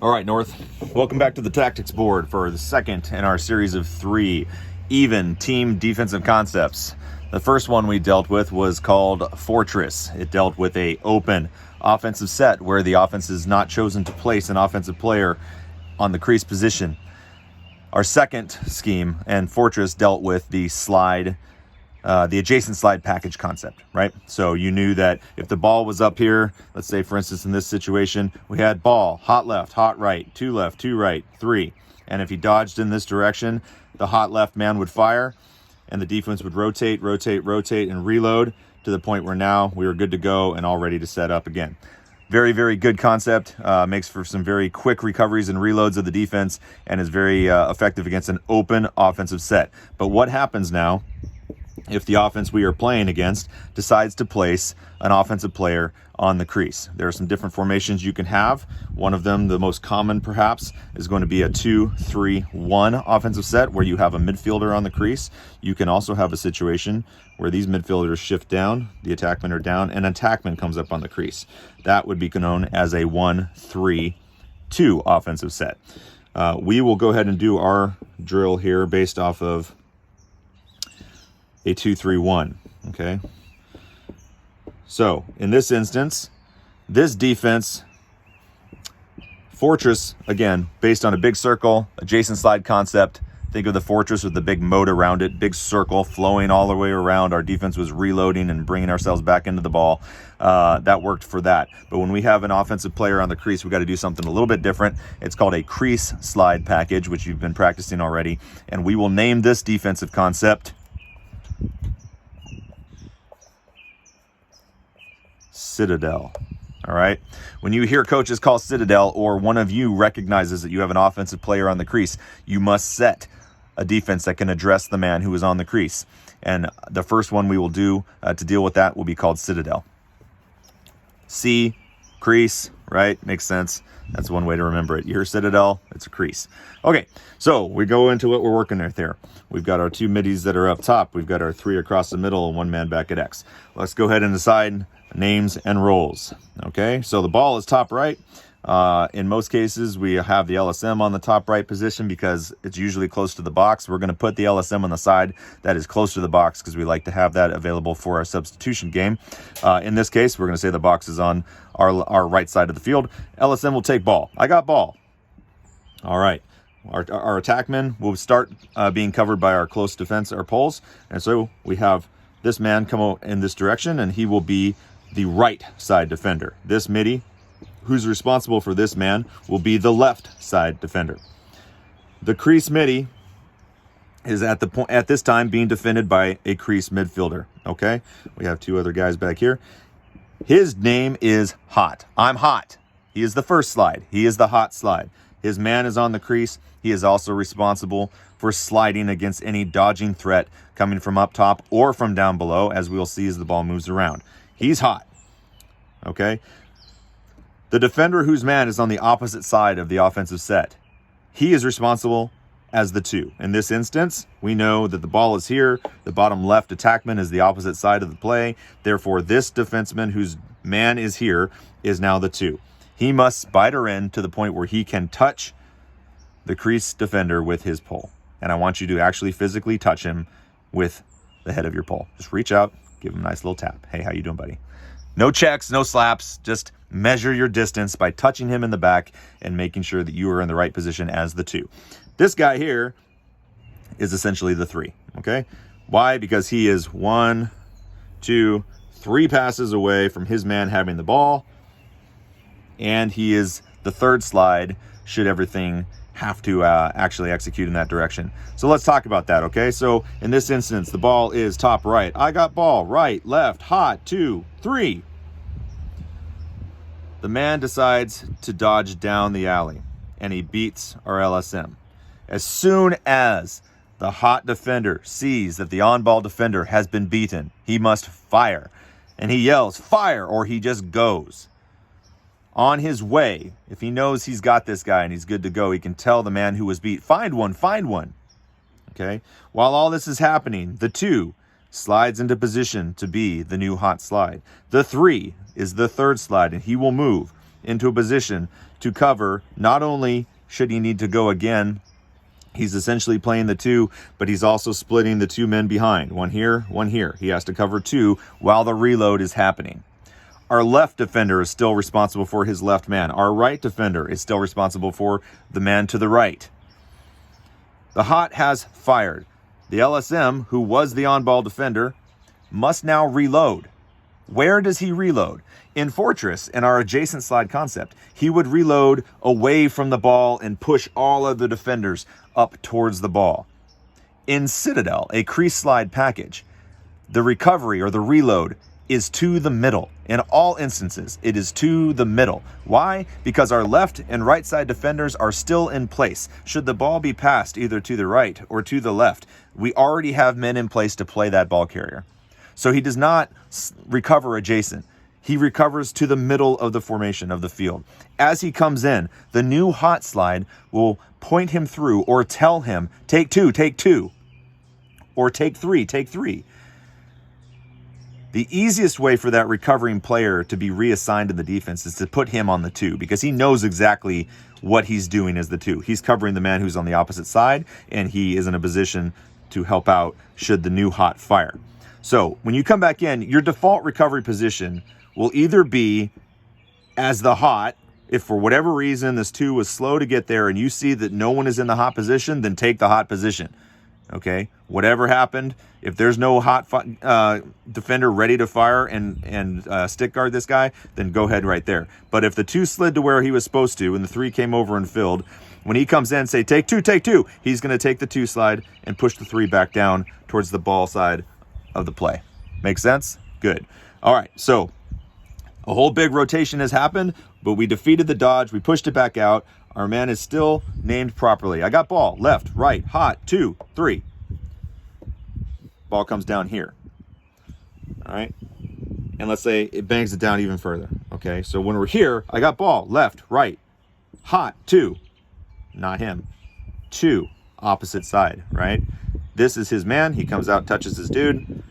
All right, North. Welcome back to the tactics board for the second in our series of 3 even team defensive concepts. The first one we dealt with was called Fortress. It dealt with a open offensive set where the offense is not chosen to place an offensive player on the crease position. Our second scheme and Fortress dealt with the adjacent slide package concept, right? So you knew that if the ball was up here, let's say for instance in this situation, we had ball, hot left, hot right, 2 left, 2 right, 3. And if he dodged in this direction, the hot left man would fire and the defense would rotate, and reload to the point where now we were good to go and all ready to set up again. Very, very good concept. Makes for some very quick recoveries and reloads of the defense and is very effective against an open offensive set. But what happens now if the offense we are playing against decides to place an offensive player on the crease? There are some different formations you can have. One of them, the most common perhaps, is going to be a 2-3-1 offensive set where you have a midfielder on the crease. You can also have a situation where these midfielders shift down, the attackmen are down, and an attackman comes up on the crease. That would be known as a 1-3-2 offensive set. We will go ahead and do our drill here based off of a 2-3-1, okay? So, in this instance, this defense, Fortress, again, based on a big circle, adjacent slide concept. Think of the fortress with the big moat around it, big circle flowing all the way around. Our defense was reloading and bringing ourselves back into the ball. That worked for that. But when we have an offensive player on the crease, we got to do something a little bit different. It's called a crease slide package, which you've been practicing already. And we will name this defensive concept Citadel. All right. When you hear coaches call Citadel, or one of you recognizes that you have an offensive player on the crease, you must set a defense that can address the man who is on the crease. And the first one we will do to deal with that will be called Citadel. C, crease, right? Makes sense. That's one way to remember it. You hear Citadel, it's a crease. Okay, so we go into what we're working with here. We've got our 2 middies that are up top. We've got our 3 across the middle and 1 man back at X. Let's go ahead and decide names and roles. Okay, so the ball is top right. In most cases, we have the LSM on the top right position because it's usually close to the box. We're going to put the LSM on the side that is close to the box because we like to have that available for our substitution game. In this case, we're going to say the box is on our right side of the field. LSM will take ball. I got ball. All right. Our attackmen will start being covered by our close defense, our poles. And so we have this man come out in this direction, and he will be the right side defender. This midi, who's responsible for this man, will be the left side defender. The crease midi is at this time being defended by a crease midfielder. Okay, we have 2 other guys back here. His name is Hot. I'm Hot. He is the first slide. He is the hot slide. His man is on the crease. He is also responsible for sliding against any dodging threat coming from up top or from down below, as we'll see as the ball moves around. He's hot. Okay. The defender whose man is on the opposite side of the offensive set, he is responsible as the 2. In this instance, we know that the ball is here. The bottom left attackman is the opposite side of the play. Therefore, this defenseman whose man is here is now the 2. He must spider in to the point where he can touch the crease defender with his pole. And I want you to actually physically touch him with the head of your pole. Just reach out, give him a nice little tap. Hey, how you doing, buddy? No checks, no slaps. Just measure your distance by touching him in the back and making sure that you are in the right position as the 2. This guy here is essentially the 3, okay? Why? Because he is 1, 2, 3 passes away from his man having the ball, and he is the 3rd slide should everything have to actually execute in that direction. So let's talk about that, okay? So in this instance, the ball is top right. I got ball, right, left, hot, 2, 3. The man decides to dodge down the alley, and he beats our LSM. As soon as the hot defender sees that the on-ball defender has been beaten, he must fire. And he yells, fire, or he just goes. On his way, if he knows he's got this guy and he's good to go, he can tell the man who was beat, find one. Okay? While all this is happening, the 2 slides into position to be the new hot slide. The 3 is the 3rd slide, and he will move into a position to cover. Not only should he need to go again, he's essentially playing the 2, but he's also splitting the 2 men behind. One here, one here. He has to cover 2 while the reload is happening. Our left defender is still responsible for his left man. Our right defender is still responsible for the man to the right. The hot has fired. The LSM, who was the on-ball defender, must now reload. Where does he reload? In Fortress, in our adjacent slide concept, he would reload away from the ball and push all of the defenders up towards the ball. In Citadel, a crease slide package, the recovery or the reload is to the middle. In all instances, it is to the middle. Why? Because our left and right side defenders are still in place. Should the ball be passed either to the right or to the left, we already have men in place to play that ball carrier. So he does not recover adjacent. He recovers to the middle of the formation of the field. As he comes in, the new hot slide will point him through or tell him, take 2, or take 3. The easiest way for that recovering player to be reassigned in the defense is to put him on the 2, because he knows exactly what he's doing as the 2. He's covering the man who's on the opposite side, and he is in a position to help out should the new hot fire. So when you come back in, your default recovery position will either be as the hot. If for whatever reason this 2 was slow to get there and you see that no one is in the hot position, then take the hot position. Okay, whatever happened, if there's no hot defender ready to fire and stick guard this guy, then go ahead right there. But if the 2 slid to where he was supposed to and the 3 came over and filled, when he comes in, say, take 2, he's going to take the 2 slide and push the 3 back down towards the ball side of the play. Make sense? Good. All right, so a whole big rotation has happened, but we defeated the dodge. We pushed it back out. Our man is still named properly. I got ball, left, right, hot, 2, 3. Ball comes down here. All right. And let's say it bangs it down even further. Okay. So when we're here, I got ball, left, right, hot, 2. Not him. 2, opposite side, right? This is his man. He comes out, touches his dude.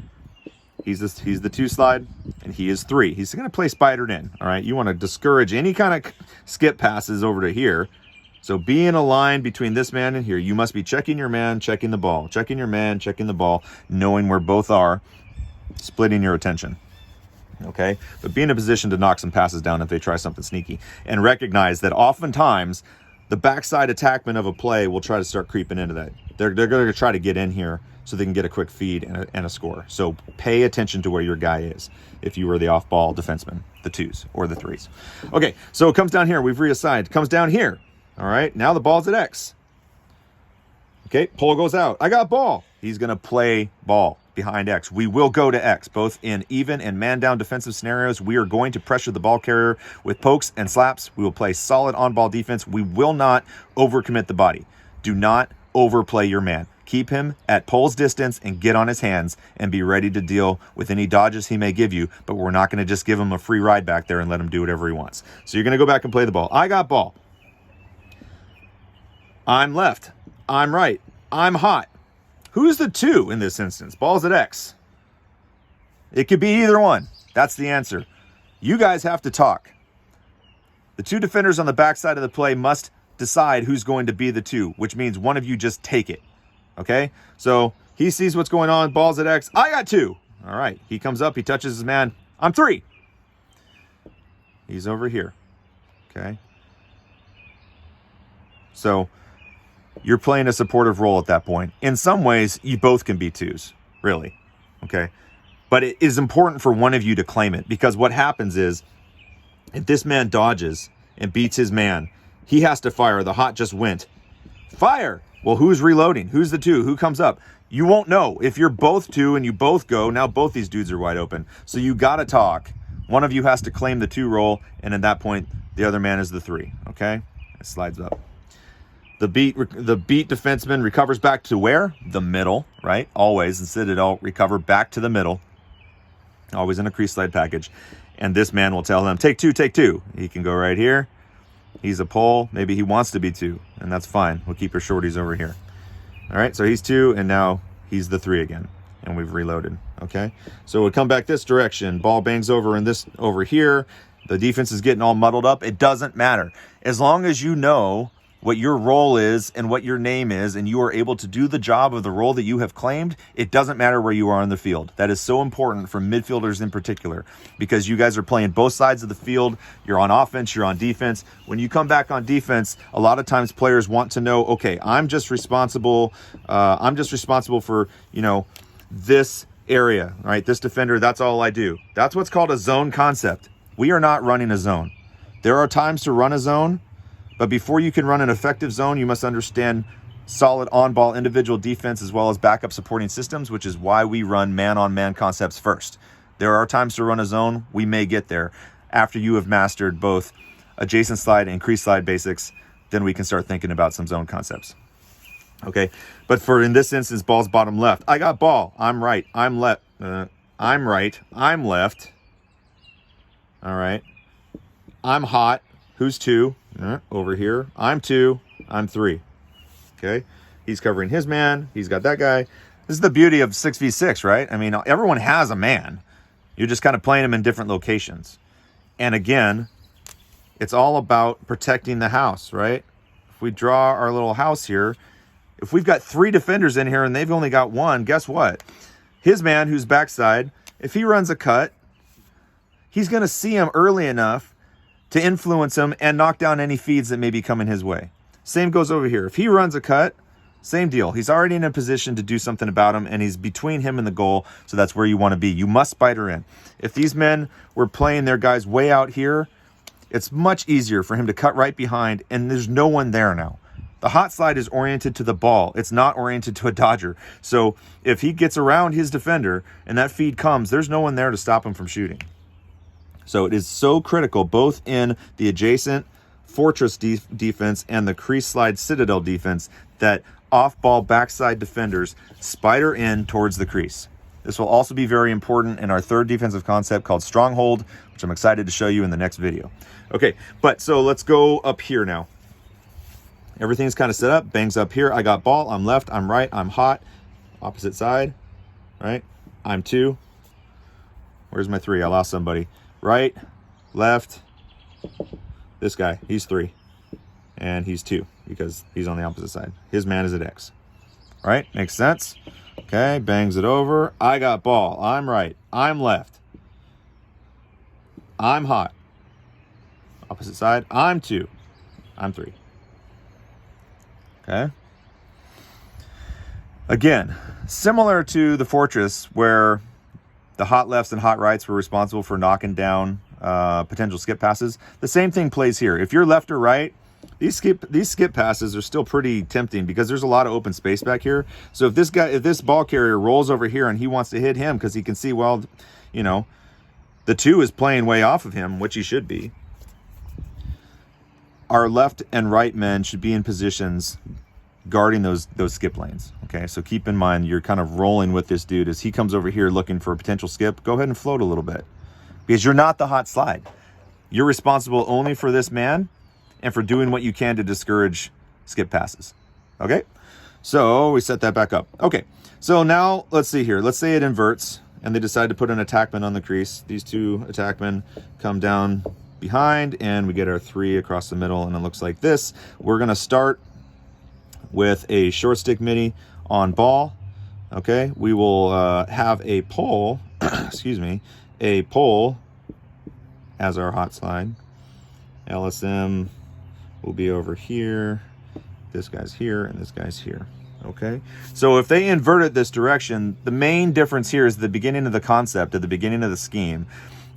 He's the 2 slide, and he is 3. He's going to play spidered in, all right? You want to discourage any kind of skip passes over to here. So be in a line between this man and here. You must be checking your man, checking the ball. Checking your man, checking the ball, knowing where both are, splitting your attention, okay? But be in a position to knock some passes down if they try something sneaky. And recognize that oftentimes the backside attackman of a play will try to start creeping into that. They're going to try to get in here so they can get a quick feed and a score. So pay attention to where your guy is if you were the off-ball defenseman, the 2s or the 3s. Okay, so it comes down here. We've reassigned. It comes down here. All right, now the ball's at X. Okay, pull goes out. I got ball. He's going to play ball behind X. We will go to X, both in even and man-down defensive scenarios. We are going to pressure the ball carrier with pokes and slaps. We will play solid on-ball defense. We will not overcommit the body. Do not overplay your man. Keep him at pole's distance and get on his hands and be ready to deal with any dodges he may give you, but we're not going to just give him a free ride back there and let him do whatever he wants. So you're going to go back and play the ball. I got ball. I'm left. I'm right. I'm hot. Who's the 2 in this instance? Ball's at X. It could be either one. That's the answer. You guys have to talk. The 2 defenders on the backside of the play must decide who's going to be the 2, which means one of you just take it. Okay? So he sees what's going on. Ball's at X. I got 2. All right. He comes up. He touches his man. I'm 3. He's over here. Okay? So you're playing a supportive role at that point. In some ways, you both can be 2s, really. Okay? But it is important for one of you to claim it, because what happens is if this man dodges and beats his man, he has to fire. The hot just went. Fire! Well, who's reloading? Who's the 2? Who comes up? You won't know. If you're both 2 and you both go, now both these dudes are wide open. So you got to talk. One of you has to claim the 2 role, and at that point, the other man is the 3. Okay? It slides up. The beat defenseman recovers back to where? The middle, right? Always in Citadel, recover back to the middle. Always in a crease slide package. And this man will tell them, take 2, take 2. He can go right here. He's a pole. Maybe he wants to be 2, and that's fine. We'll keep your shorties over here. All right, so he's 2, and now he's the 3 again, and we've reloaded, okay? So we'll come back this direction. Ball bangs over in this over here. The defense is getting all muddled up. It doesn't matter. As long as you know what your role is and what your name is, and you are able to do the job of the role that you have claimed, it doesn't matter where you are on the field. That is so important for midfielders in particular, because you guys are playing both sides of the field. You're on offense, you're on defense. When you come back on defense, a lot of times players want to know, okay, I'm just responsible for, this area, right? This defender, that's all I do. That's what's called a zone concept. We are not running a zone. There are times to run a zone, but before you can run an effective zone, you must understand solid on-ball individual defense as well as backup supporting systems, which is why we run man-on-man concepts first. There are times to run a zone. We may get there. After you have mastered both adjacent slide and crease slide basics, then we can start thinking about some zone concepts. Okay, but for in this instance, ball's bottom left. I got ball. I'm right. I'm left. I'm right. I'm left. All right. I'm hot. Who's 2? Over here. I'm 2. I'm 3. Okay. He's covering his man. He's got that guy. This is the beauty of 6v6, right? I mean, everyone has a man. You're just kind of playing them in different locations. And again, it's all about protecting the house, right? If we draw our little house here, if we've got 3 defenders in here and they've only got 1, guess what? His man, who's backside, if he runs a cut, he's going to see him early enough to influence him and knock down any feeds that may be coming his way. Same goes over here. If he runs a cut, same deal. He's already in a position to do something about him, and he's between him and the goal, so that's where you want to be. You must spider in. If these men were playing their guys way out here, it's much easier for him to cut right behind, and there's no one there now. The hot slide is oriented to the ball. It's not oriented to a dodger. So if he gets around his defender and that feed comes, there's no one there to stop him from shooting. So it is so critical, both in the adjacent fortress defense and the crease slide Citadel defense, that off-ball backside defenders spider in towards the crease. This will also be very important in our third defensive concept called Stronghold, which I'm excited to show you in the next video. Okay, but so let's go up here now. Everything's kind of set up. Bangs up here. I got ball. I'm left. I'm right. I'm hot. Opposite side. Right? I'm 2. Where's my 3? I lost somebody. Right, left, this guy, he's 3, and he's 2 because he's on the opposite side. His man is at X. All right, makes sense? Okay, bangs it over. I got ball. I'm right. I'm left. I'm hot. Opposite side. I'm 2. I'm 3. Okay. Again, similar to the fortress where the hot lefts and hot rights were responsible for knocking down potential skip passes. The same thing plays here. If you're left or right, these skip passes are still pretty tempting because there's a lot of open space back here. So if this ball carrier rolls over here and he wants to hit him because he can see, well, the 2 is playing way off of him, which he should be. Our left and right men should be in positions guarding those skip lanes. Okay, so keep in mind you're kind of rolling with this dude as he comes over here looking for a potential skip. Go ahead and float a little bit because you're not the hot slide. You're responsible only for this man and for doing what you can to discourage skip passes. Okay, so we set that back up. Okay, so now let's see here. Let's say it inverts and they decide to put an attackman on the crease. These 2 attackmen come down behind and we get our 3 across the middle, and it looks like this. We're going to start with a short stick mini on ball. Okay, we will have a pole, excuse me, a pole as our hot slide. LSM will be over here. This guy's here and this guy's here. Okay, so if they invert it this direction, the main difference here is the beginning of the concept, at the beginning of the scheme.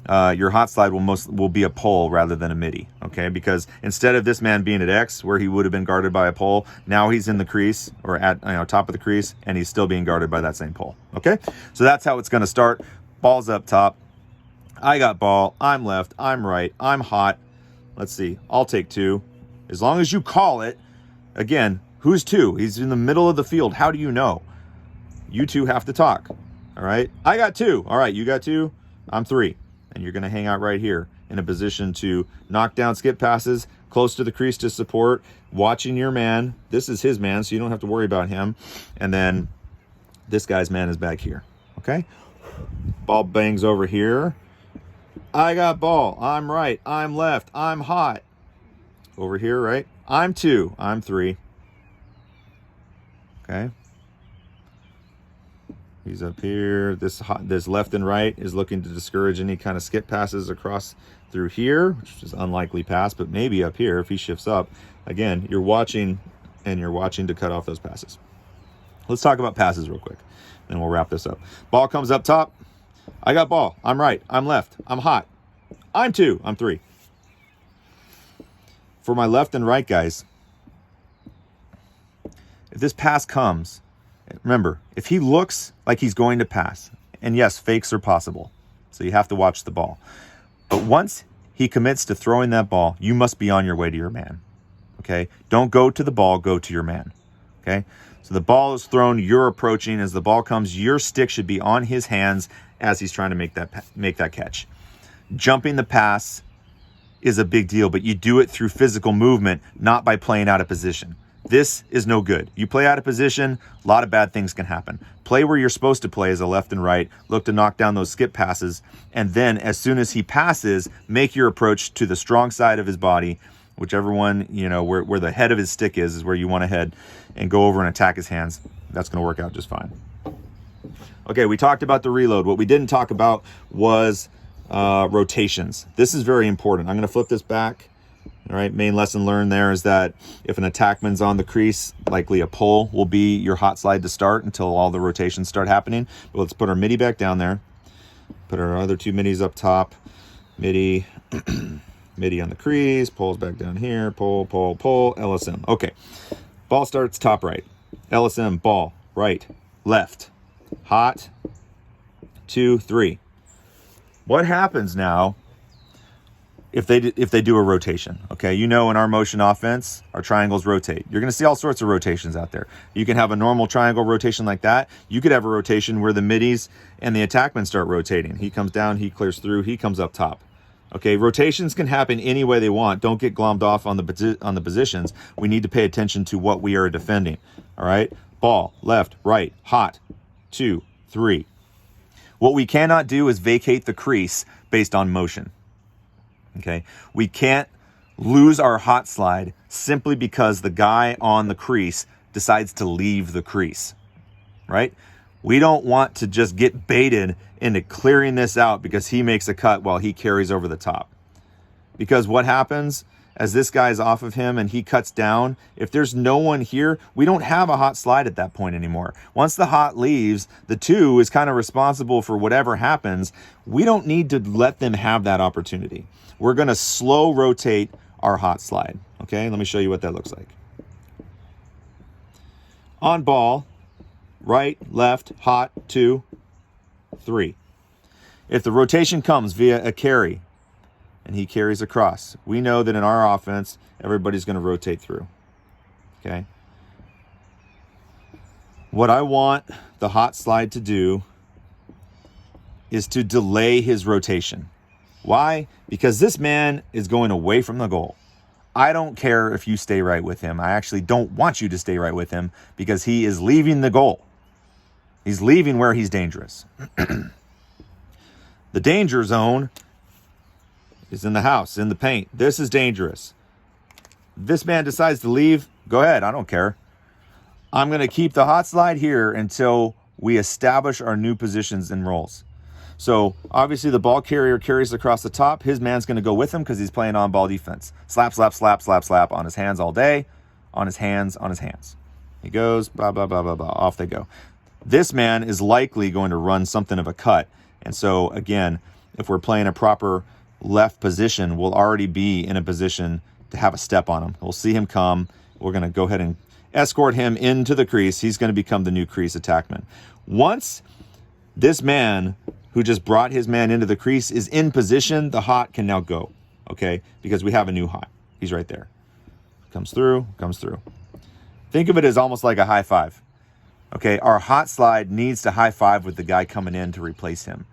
Your hot slide will be a pole rather than a midi, okay? Because instead of this man being at X, where he would have been guarded by a pole, now he's in the crease or at top of the crease, and he's still being guarded by that same pole, okay? So that's how it's going to start. Ball's up top. I got ball. I'm left. I'm right. I'm hot. Let's see. I'll take 2. As long as you call it. Again, who's 2? He's in the middle of the field. How do you know? You 2 have to talk, all right? I got 2. All right, you got 2. I'm 3. And you're going to hang out right here in a position to knock down skip passes, close to the crease to support, watching your man. This is his man, so you don't have to worry about him. And then this guy's man is back here, okay? Ball bangs over here. I got ball. I'm right. I'm left. I'm hot. Over here, right? I'm 2. I'm 3. Okay. He's up here. This left and right is looking to discourage any kind of skip passes across through here, which is unlikely pass, but maybe up here if he shifts up. Again, you're watching to cut off those passes. Let's talk about passes real quick, then we'll wrap this up. Ball comes up top. I got ball. I'm right. I'm left. I'm hot. I'm 2. I'm 3. For my left and right guys, if this pass comes, remember, if he looks like he's going to pass, and yes, fakes are possible, so you have to watch the ball. But once he commits to throwing that ball, you must be on your way to your man. Okay? Don't go to the ball, go to your man. Okay? So the ball is thrown, you're approaching. As the ball comes, your stick should be on his hands as he's trying to make that catch. Jumping the pass is a big deal, but you do it through physical movement, not by playing out of position. This is no good. You play out of position, a lot of bad things can happen. Play where you're supposed to play as a left and right. Look to knock down those skip passes. And then as soon as he passes, make your approach to the strong side of his body, whichever one, where the head of his stick is where you want to head, and go over and attack his hands. That's going to work out just fine. Okay, we talked about the reload. What we didn't talk about was rotations. This is very important. I'm going to flip this back. All right, main lesson learned there is that if an attackman's on the crease, likely a pull will be your hot slide to start until all the rotations start happening. But let's put our midi back down there. Put our other 2 midis up top. Midi, midi on the crease, pulls back down here, pull, pull, pull, LSM. Okay, ball starts top right. LSM, ball, right, left, hot, 2, 3. What happens now if they do a rotation? Okay, in our motion offense, our triangles rotate. You're going to see all sorts of rotations out there. You can have a normal triangle rotation like that. You could have a rotation where the middies and the attackmen start rotating. He comes down, he clears through, he comes up top. Okay, rotations can happen any way they want. Don't get glommed off on the positions. We need to pay attention to what we are defending. All right, ball, left, right, hot, 2, 3. What we cannot do is vacate the crease based on motion. Okay, we can't lose our hot slide simply because the guy on the crease decides to leave the crease, right? We don't want to just get baited into clearing this out because he makes a cut while he carries over the top. Because what happens as this guy's off of him and he cuts down, if there's no one here, we don't have a hot slide at that point anymore. Once the hot leaves, the 2 is kind of responsible for whatever happens. We don't need to let them have that opportunity. We're going to slow rotate our hot slide. Okay, let me show you what that looks like. On ball, right, left, hot, 2, 3. If the rotation comes via a carry and he carries across, we know that in our offense, everybody's going to rotate through. Okay. What I want the hot slide to do is to delay his rotation. Why? Because this man is going away from the goal. I don't care if you stay right with him. I actually don't want you to stay right with him because he is leaving the goal. He's leaving where he's dangerous. The danger zone is in the house, in the paint. This is dangerous. This man decides to leave. Go ahead. I don't care. I'm going to keep the hot slide here until we establish our new positions and roles. So obviously the ball carrier carries across the top. His man's going to go with him because he's playing on ball defense. Slap, slap, slap, slap, slap on his hands all day. On his hands, on his hands. He goes, blah, blah, blah, blah, blah. Off they go. This man is likely going to run something of a cut. And so again, if we're playing a proper left position, we'll already be in a position to have a step on him. We'll see him come. We're going to go ahead and escort him into the crease. He's going to become the new crease attackman. Once this man who just brought his man into the crease is in position, the hot can now go, okay? Because we have a new hot. He's right there. Comes through, comes through. Think of it as almost like a high five, okay? Our hot slide needs to high five with the guy coming in to replace him.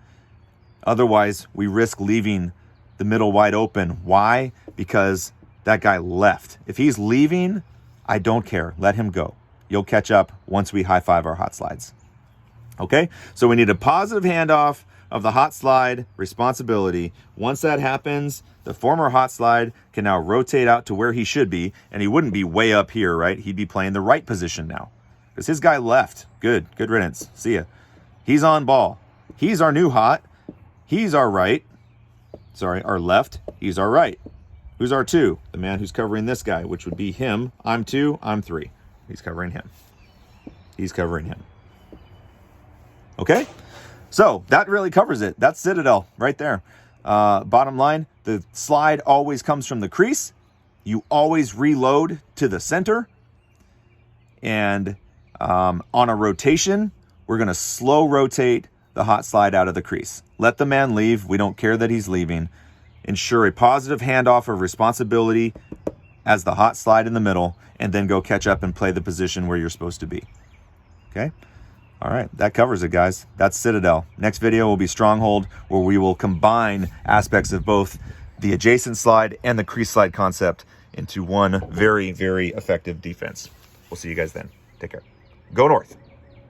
Otherwise, we risk leaving the middle wide open. Why? Because that guy left. If he's leaving, I don't care. Let him go. You'll catch up once we high five our hot slides. Okay? So we need a positive handoff, of the hot slide responsibility. Once that happens, the former hot slide can now rotate out to where he should be, and he wouldn't be way up here, right? He'd be playing the right position now because his guy left. Good riddance. See ya. He's on ball. He's our new hot. He's our right. Sorry, our left. He's our right. Who's our 2? The man who's covering this guy, which would be him. I'm 2, I'm 3. He's covering him. He's covering him. Okay? So that really covers it. That's Citadel right there. Bottom line, the slide always comes from the crease. You always reload to the center. And on a rotation, we're going to slow rotate the hot slide out of the crease. Let the man leave. We don't care that he's leaving. Ensure a positive handoff of responsibility as the hot slide in the middle, and then go catch up and play the position where you're supposed to be. Okay? All right, that covers it, guys. That's Citadel. Next video will be Stronghold, where we will combine aspects of both the adjacent slide and the crease slide concept into one very, very effective defense. We'll see you guys then. Take care. Go North.